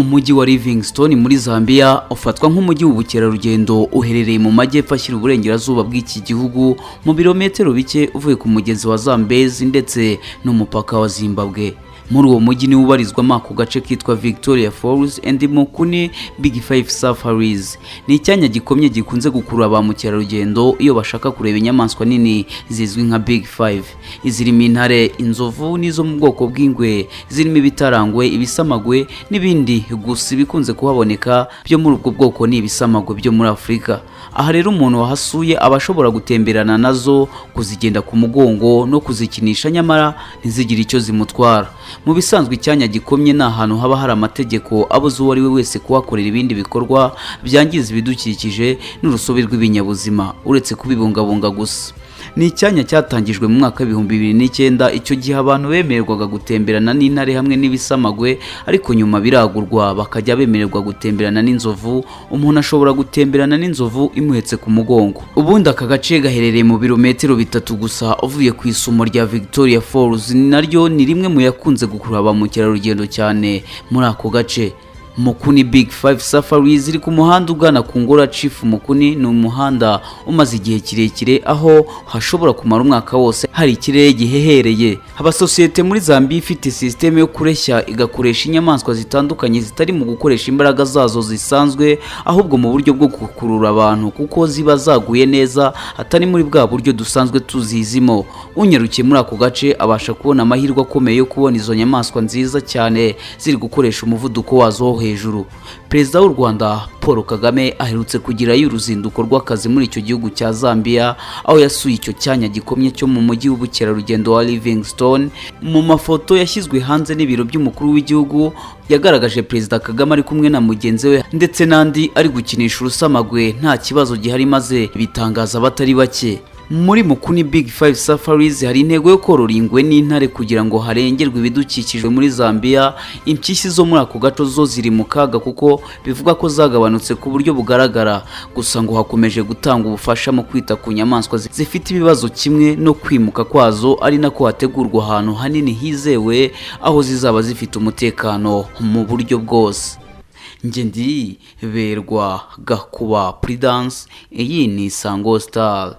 Umujyi wa Livingstone muri Zambia ufatwa nk'umujyi w'ubukerarugendo uherereye mu majyepfo ashyira uburengerazuba bw'iki gihugu mu birometero bike uvuye ku mugezi wa Zambezi ndetse n'umupaka wa Zimbabwe. Muri uwo mujyi ni ubarizwamo ako gace kitwa Victoria Falls and Mukuni Big Five Safaris. Ni icyanya gikomye gikunze gukurura ba mukerarugendo iyo bashaka kureba inyamaswa nini zizwi nka Big Five. Izirimo intare, inzovu nizo mu bwoko bw'ingwe, zirimo ibitarangwe, ibisamagwe n'ibindi, gusa bikunze kuhaboneka byo muri ubwo bwoko ni ibisamagwe byo muri Afurika. Aha rero umuntu wahasuye aba ashobora gutemberana nazo, kuzigenda ku mugongo no kuzikinisha, nyamara ntizigire icyo zimutwara. Mu bisanzwe icyanya gikomye ni ahantu haba hari amategeko abuza uwo ari we wese kuhakorera ibindi bikorwa byangiza ibidukikije n'urusobe rw'ibinyabuzima uretse kubibungabunga gusa. Ni icyanya cyatangijwe mu mwaka 2009. Icyo gihe abantu bemererwaga gutemberana n'intare hamwe n'ibisamagwe, ariko nyuma biragurwa bakajya bemererwa gutemberana n'inzovu. Umuntu ashobora gutemberana n'inzovu imuhetse ku mugongo. Ubundi aka gace gaherereye mu birometero 3 gusa uvuye ku isumo rya Victoria Falls, naryo ni rimwe mu yakunze gukurura ba mukerarugendo cyane muri ako gace. Mukuni Big Five Safaris iri ku muhanda ugana ku ngoro Chief Mukuni. Ni umuhanda umaze igihe kirekire aho hashobora kumara umwaka wose hari ikirere gihehereye. Abasosiyete muri Zambia ifite systeme yo kureshya igakoresha inyamaswa zitandukanye zitari mu gukoresha imbaraga zazo zisanzwe, ahubwo mu buryo bwo gukurura abantu kuko ziba zaguye neza, atari muri bwa buryo dusanzwe tuzizimo. Unyarukiye muri ako gace abasha kubona amahirwe akomeye yo kubona izo nyamaswa nziza cyane ziri gukoresha umuvuduko wazo hejuru. Perezida w'u Rwanda Paul Kagame aherutse kugirayo uruzinduko rw'akazi muri icyo gihugu cya Zambia, aho yasuye icyo cyanya gikomye cyo mu mujyi w'ubukerarugendo wa Livingstone. Mu mafoto yashyizwe hanze n'ibiro by'umukuru w'igihugu yagaragaje Perezida Kagame ari kumwe na mugenzi we ndetse n'andi ari gukinisha urusamagwe nta kibazo gihari, maze bitangaza abatari bake. Muri Mukuni Big Five Safaris hari intego yo korora ingwe n'intare kugira ngo harengerwe ibidukikijwe muri Zambia. Impyisi zo muri ako gato zo ziri mu kaga kuko bivuga ko zagabanutse ku buryo bugaragara, gusa ngo hakomeje gutanga ubufasha mu kwita ku nyamaswa zifite ibibazo kimwe no kwimuka kwazo, ari nako hategurwa ahantu hanini hizewe aho zizaba zifite umutekano mu buryo bwose. Nge ndi Berwa Gakuba Prudence, iyi ni Isango Star.